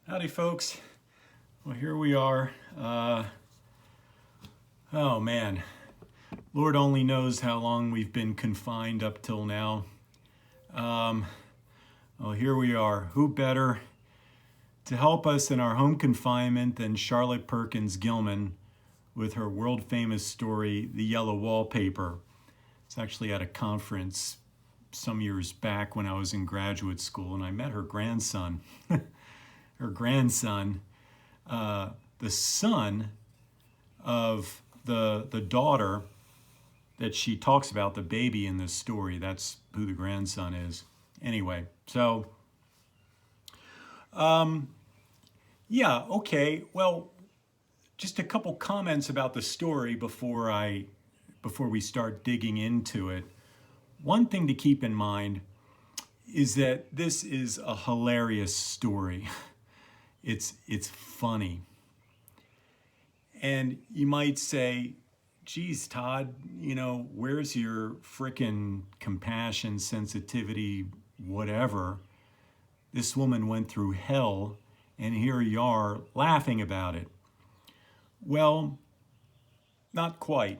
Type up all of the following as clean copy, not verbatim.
Howdy, folks. Well, here we are. Oh man, Lord only knows how long we've been confined up till now. Well, here we are. Who better to help us in our home confinement than Charlotte Perkins Gilman with her world-famous story, The Yellow Wallpaper. It's actually at a conference some years back when I was in graduate school, and I met her grandson. Her grandson, the son of the daughter that she talks about, the baby in this story. That's who the grandson is. Anyway, so, yeah, okay. Well, just a couple comments about the story before we start digging into it. One thing to keep in mind is that this is a hilarious story. It's funny. And you might say, geez, Todd, where's your frickin' compassion, sensitivity, whatever? This woman went through hell, and here you are laughing about it. Well, not quite.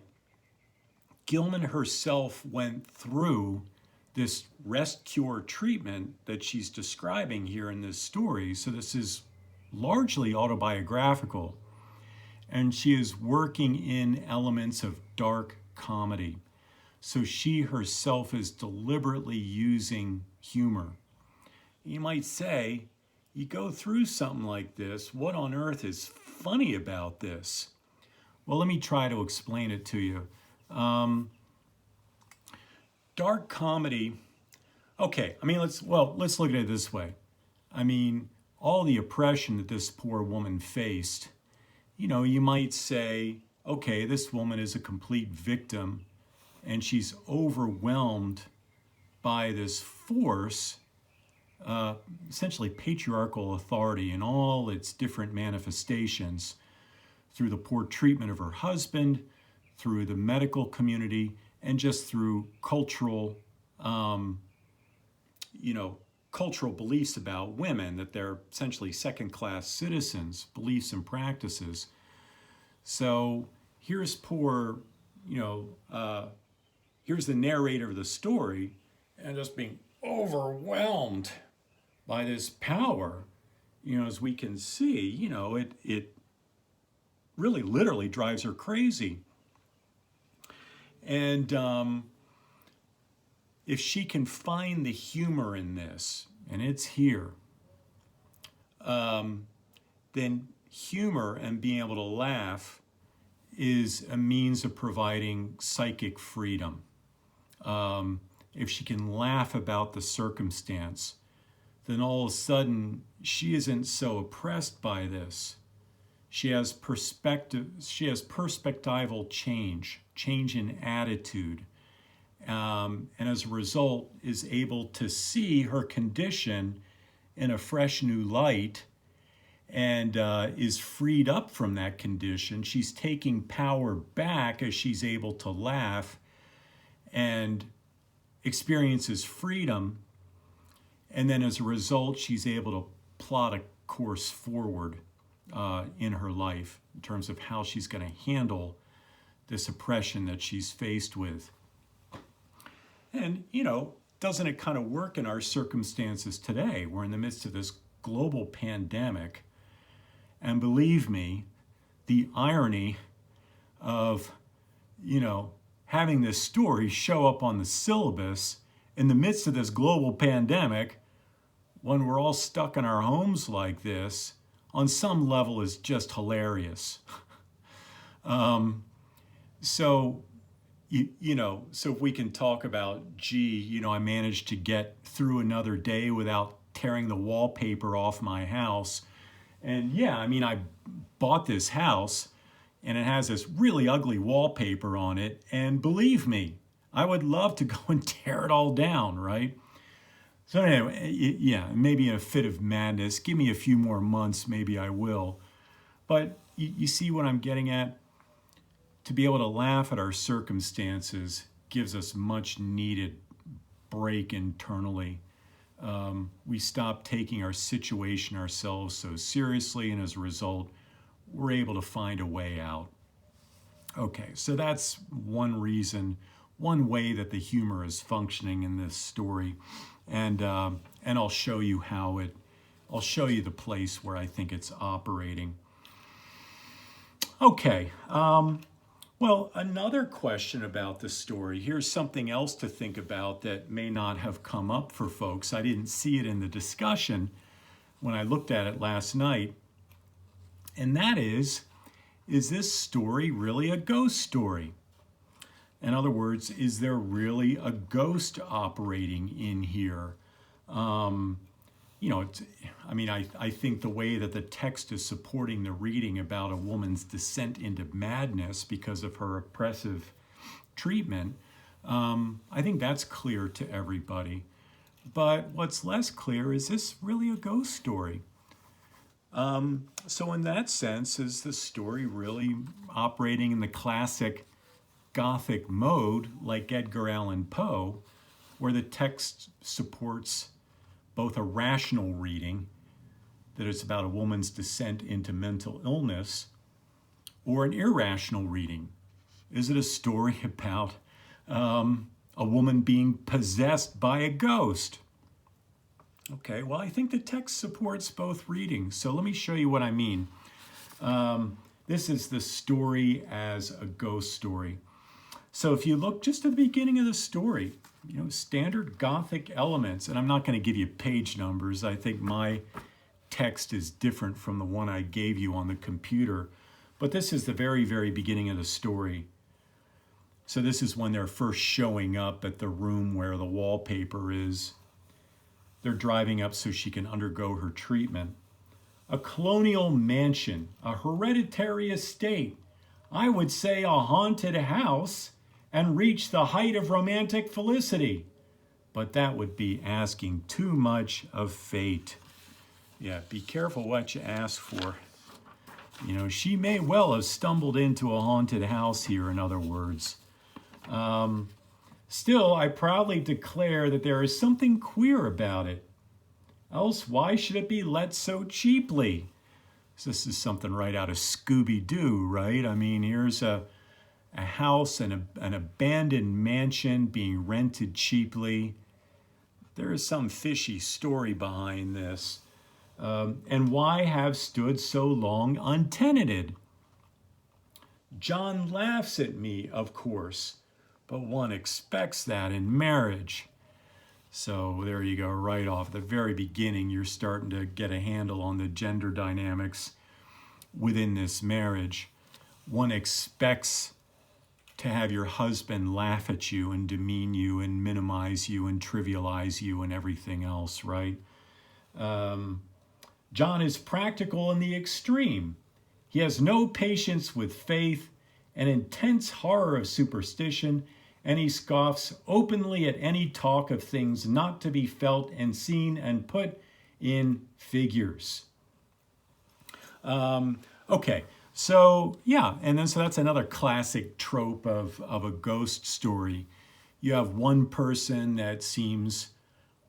Gilman herself went through this rest cure treatment that she's describing here in this story. So this is largely autobiographical, and she is working in elements of dark comedy. So she herself is deliberately using humor. You might say, you go through something like this, what on earth is funny about this? Well, let me try to explain it to you. Dark comedy, okay, let's look at it this way. All the oppression that this poor woman faced, you might say, okay, this woman is a complete victim and she's overwhelmed by this force, essentially patriarchal authority in all its different manifestations through the poor treatment of her husband, through the medical community, and just through cultural, cultural beliefs about women, that they're essentially second-class citizens, beliefs and practices. So here's here's the narrator of the story and just being overwhelmed by this power. As we can see, it really literally drives her crazy. And if she can find the humor in this, and it's here, then humor and being able to laugh is a means of providing psychic freedom. If she can laugh about the circumstance, then all of a sudden she isn't so oppressed by this. She has perspectival change in attitude. And as a result is able to see her condition in a fresh new light and is freed up from that condition. She's taking power back as she's able to laugh and experiences freedom. And then as a result, she's able to plot a course forward in her life in terms of how she's going to handle this oppression that she's faced with. And, doesn't it kind of work in our circumstances today? We're in the midst of this global pandemic. And believe me, the irony of, having this story show up on the syllabus in the midst of this global pandemic, when we're all stuck in our homes like this, on some level is just hilarious. So if we can talk about, I managed to get through another day without tearing the wallpaper off my house. And I bought this house and it has this really ugly wallpaper on it. And believe me, I would love to go and tear it all down, right? So anyway, maybe in a fit of madness, give me a few more months, maybe I will. But you see what I'm getting at? To be able to laugh at our circumstances gives us much needed break internally. We stop taking our situation ourselves so seriously, and as a result, we're able to find a way out. Okay, so that's one reason, one way that the humor is functioning in this story, and I'll show you how it. I'll show you the place where I think it's operating. Okay. Well, another question about the story. Here's something else to think about that may not have come up for folks. I didn't see it in the discussion when I looked at it last night. And that is this story really a ghost story? In other words, is there really a ghost operating in here? I think the way that the text is supporting the reading about a woman's descent into madness because of her oppressive treatment, I think that's clear to everybody. But what's less clear is this really a ghost story? So in that sense, is the story really operating in the classic Gothic mode like Edgar Allan Poe, where the text supports both a rational reading, that it's about a woman's descent into mental illness, or an irrational reading? Is it a story about a woman being possessed by a ghost? Okay, well, I think the text supports both readings, so let me show you what I mean. This is the story as a ghost story. So if you look just at the beginning of the story, standard Gothic elements, and I'm not going to give you page numbers. I think my text is different from the one I gave you on the computer, but this is the very, very beginning of the story. So this is when they're first showing up at the room where the wallpaper is. They're driving up so she can undergo her treatment. A colonial mansion, a hereditary estate, I would say a haunted house, and reach the height of romantic felicity. But that would be asking too much of fate. Yeah, be careful what you ask for. She may well have stumbled into a haunted house here, in other words. Still, I proudly declare that there is something queer about it. Else, why should it be let so cheaply? So this is something right out of Scooby-Doo, right? I mean, here's a house and an abandoned mansion being rented cheaply. There is some fishy story behind this. And why have stood so long untenanted? John laughs at me, of course, but one expects that in marriage. So there you go, right off the very beginning, you're starting to get a handle on the gender dynamics within this marriage. One expects to have your husband laugh at you and demean you and minimize you and trivialize you and everything else, right? John is practical in the extreme. He has no patience with faith, an intense horror of superstition, and he scoffs openly at any talk of things not to be felt and seen and put in figures. Okay, so yeah, and then so that's another classic trope of a ghost story. You have one person that seems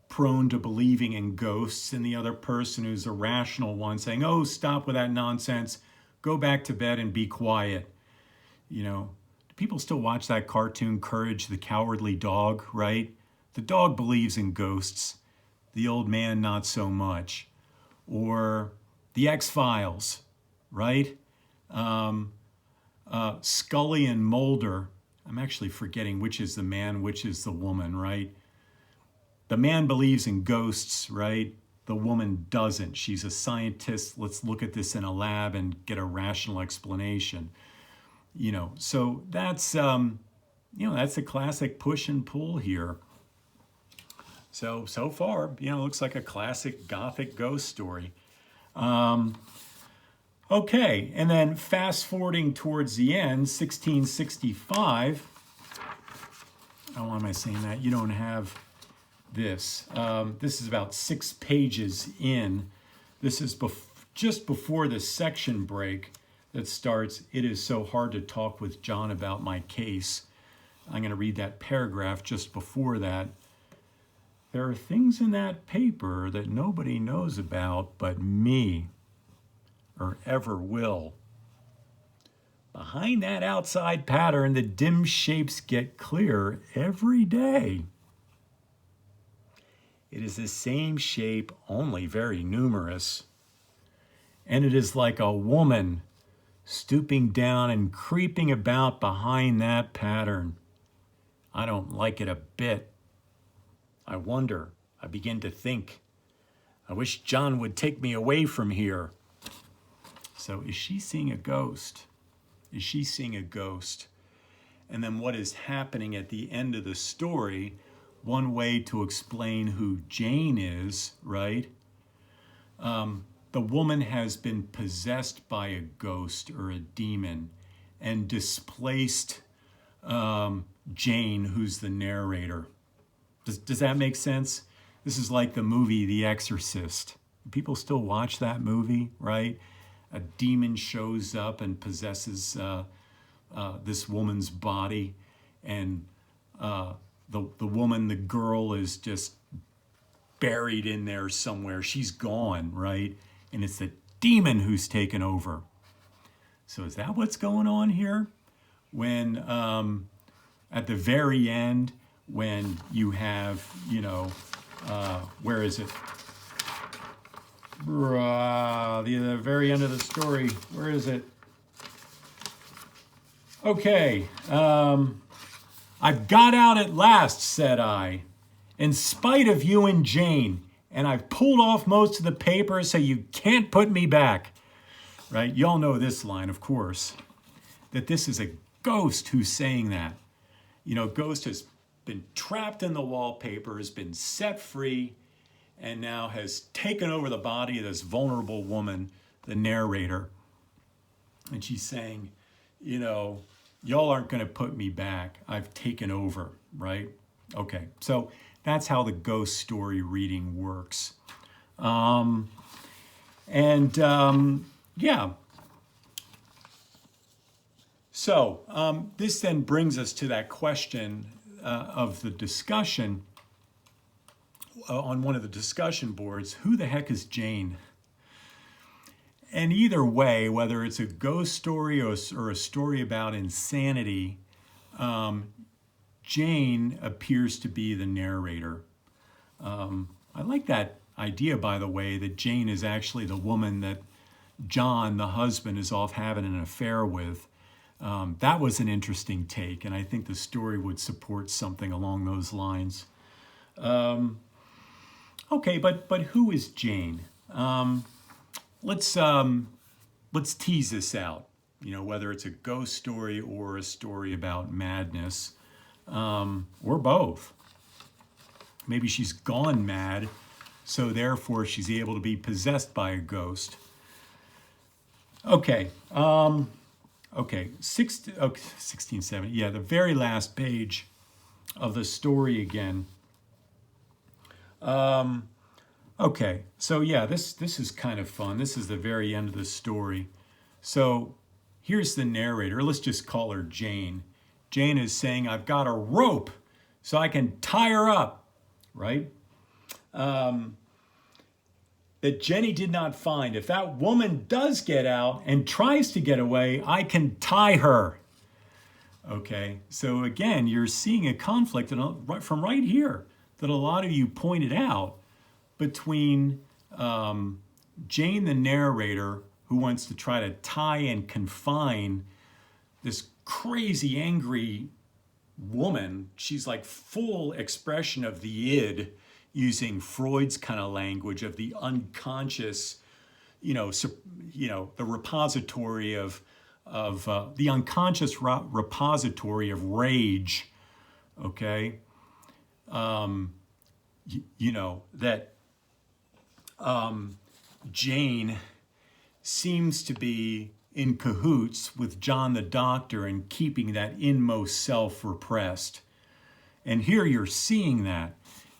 prone to believing in ghosts, and the other person who's a rational one saying, oh, stop with that nonsense, go back to bed and be quiet. People still watch that cartoon, Courage the Cowardly Dog, right? The dog believes in ghosts, the old man not so much. Or the X-Files, right? Scully and Mulder, I'm actually forgetting which is the man, which is the woman, right? The man believes in ghosts, right? The woman doesn't. She's a scientist. Let's look at this in a lab and get a rational explanation. So that's, that's a classic push and pull here. So far, looks like a classic Gothic ghost story. Okay, and then fast forwarding towards the end, 1665. Oh, why am I saying that? You don't have this. This is about 6 pages in. This is just before the section break that starts, "It is so hard to talk with John about my case." I'm going to read that paragraph just before that. There are things in that paper that nobody knows about but me, or ever will. Behind that outside pattern, the dim shapes get clear every day. It is the same shape, only very numerous. And it is like a woman stooping down and creeping about behind that pattern. I don't like it a bit. I wonder, I begin to think, I wish John would take me away from here. So is she seeing a ghost? Is she seeing a ghost? And then what is happening at the end of the story, one way to explain who Jane is, right? The woman has been possessed by a ghost or a demon and displaced Jane, who's the narrator. Does that make sense? This is like the movie The Exorcist. People still watch that movie, right? A demon shows up and possesses this woman's body, and the woman, the girl, is just buried in there somewhere. She's gone, right? And it's the demon who's taken over. So is that what's going on here? When at the very end, when you have, where is it? The very end of the story. Where is it? Okay. I've got out at last, said I, in spite of you and Jane, and I've pulled off most of the paper so you can't put me back. Right? Y'all know this line, of course, that this is a ghost who's saying that. Ghost has been trapped in the wallpaper, has been set free, and now has taken over the body of this vulnerable woman, the narrator. And she's saying, y'all aren't going to put me back. I've taken over, right? Okay, so that's how the ghost story reading works. Yeah. So this then brings us to that question of the discussion on one of the discussion boards. Who the heck is Jane? And either way, whether it's a ghost story or a story about insanity, Jane appears to be the narrator. I like that idea, by the way, that Jane is actually the woman that John, the husband, is off having an affair with. That was an interesting take, and I think the story would support something along those lines. Okay, but who is Jane? Let's tease this out. Whether it's a ghost story or a story about madness, or both. Maybe she's gone mad, so therefore she's able to be possessed by a ghost. Okay. 1670. Yeah, the very last page of the story again. Okay, so yeah, this is kind of fun. This is the very end of the story. So here's the narrator. Let's just call her Jane. Jane is saying, I've got a rope so I can tie her up, right? That Jenny did not find. If that woman does get out and tries to get away, I can tie her. Okay, so again, you're seeing a conflict from right here that a lot of you pointed out between Jane, the narrator, who wants to try to tie and confine this crazy, angry woman. She's like full expression of the id, using Freud's kind of language of the unconscious, the repository of the unconscious repository of rage. Okay, that Jane seems to be in cahoots with John the doctor and keeping that inmost self repressed. And here you're seeing that.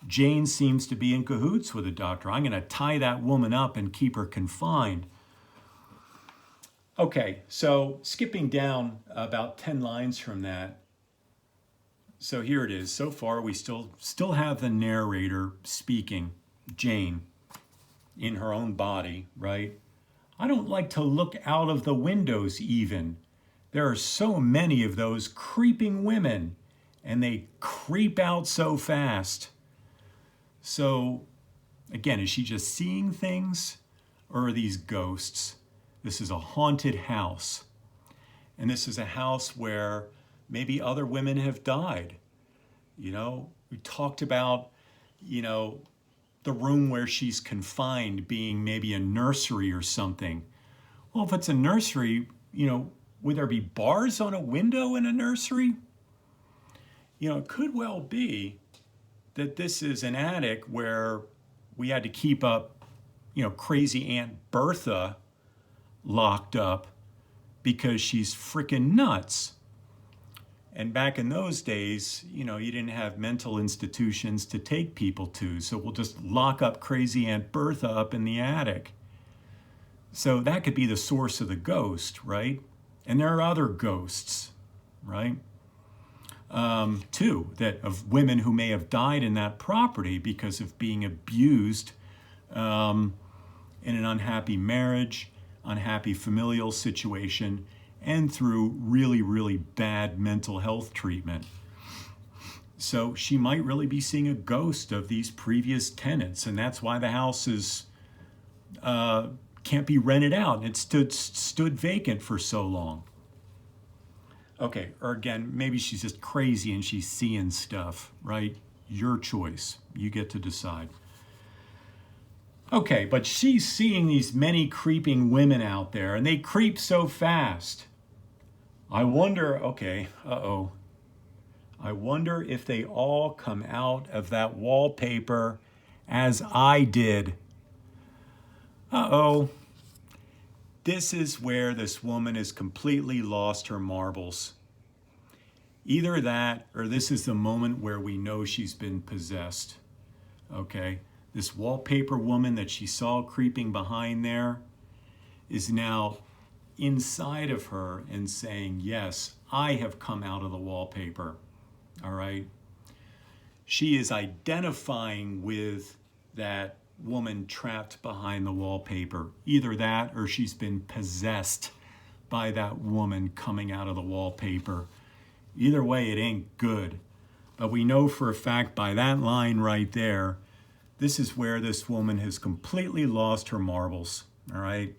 Jane seems to be in cahoots with the doctor. I'm going to tie that woman up and keep her confined. Okay, so skipping down about 10 lines from that, So here it is. So far, we still have the narrator speaking, Jane, in her own body, right? I don't like to look out of the windows even. There are so many of those creeping women, and they creep out so fast. So, again, is she just seeing things, or are these ghosts? This is a haunted house. And this is a house where maybe other women have died. You know, we talked about, you know, the room where she's confined being maybe a nursery or something. Well, if it's a nursery, you know, would there be bars on a window in a nursery? You know, it could well be that this is an attic where we had to keep up, you know, crazy Aunt Bertha locked up because she's freaking nuts. And back in those days, you know, you didn't have mental institutions to take people to, so we'll just lock up crazy Aunt Bertha up in the attic. So that could be the source of the ghost, right? And there are other ghosts, right? Too, that of women who may have died in that property because of being abused in an unhappy marriage, unhappy familial situation, and through really, really bad mental health treatment. So she might really be seeing a ghost of these previous tenants, and that's why the house is can't be rented out. It stood vacant for so long. Okay, or again, maybe she's just crazy and she's seeing stuff, right? Your choice. You get to decide. Okay, but she's seeing these many creeping women out there, and they creep so fast. I wonder, okay, I wonder if they all come out of that wallpaper as I did. This is where this woman has completely lost her marbles. Either that, or this is the moment where we know she's been possessed. Okay, this wallpaper woman that she saw creeping behind there is now inside of her and saying, yes, I have come out of the wallpaper. All right. She is identifying with that woman trapped behind the wallpaper. Either that or she's been possessed by that woman coming out of the wallpaper. Either way, it ain't good. But we know for a fact by that line right there, this is where this woman has completely lost her marbles. All right.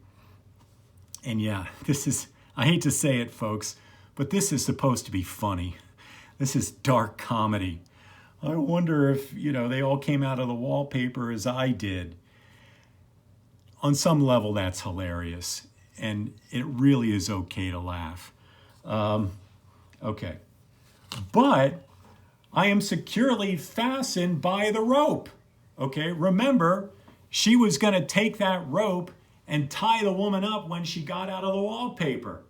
And yeah, this is, I hate to say it, folks, but this is supposed to be funny. This is dark comedy. I wonder if, you know, they all came out of the wallpaper as I did. On some level, that's hilarious. And it really is okay to laugh. Okay. But I am securely fastened by the rope. Okay, remember, she was going to take that rope and tie the woman up when she got out of the wallpaper.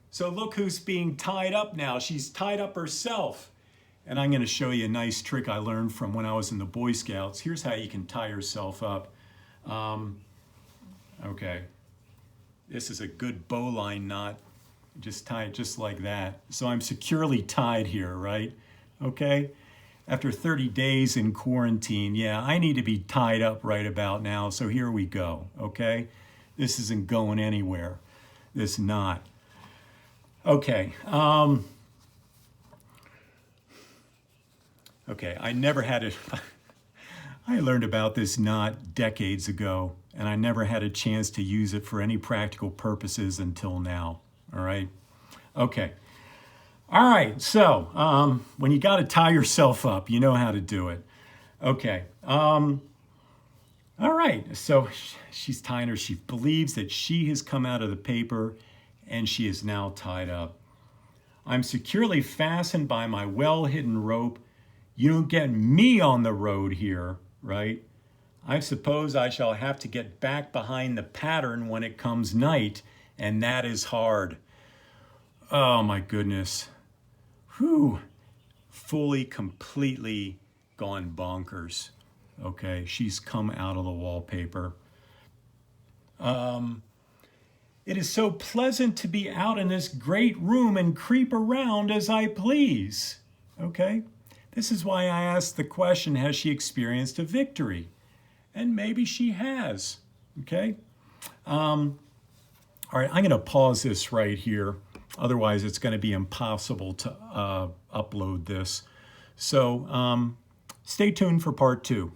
So look who's being tied up now. She's tied up herself. And I'm going to show you a nice trick I learned from when I was in the Boy Scouts. Here's how you can tie yourself up. Okay, this is a good bowline knot. Just tie it just like that. So I'm securely tied here, right? Okay. After 30 days in quarantine, yeah, I need to be tied up right about now. So here we go, okay? This isn't going anywhere. This knot. Okay. Okay, I never had it. I learned about this knot decades ago, and I never had a chance to use it for any practical purposes until now, all right? Okay. All right, so when you got to tie yourself up, you know how to do it. Okay. All right, so she's tying her. She believes that she has come out of the paper and she is now tied up. I'm securely fastened by my well-hidden rope. You don't get me on the road here, right? I suppose I shall have to get back behind the pattern when it comes night, and that is hard. Oh my goodness. Whew. Fully, completely gone bonkers. Okay, she's come out of the wallpaper. It is so pleasant to be out in this great room and creep around as I please. Okay? This is why I asked the question, has she experienced a victory? And maybe she has. Okay? All right, I'm going to pause this right here. Otherwise, it's going to be impossible to upload this. So stay tuned for part 2.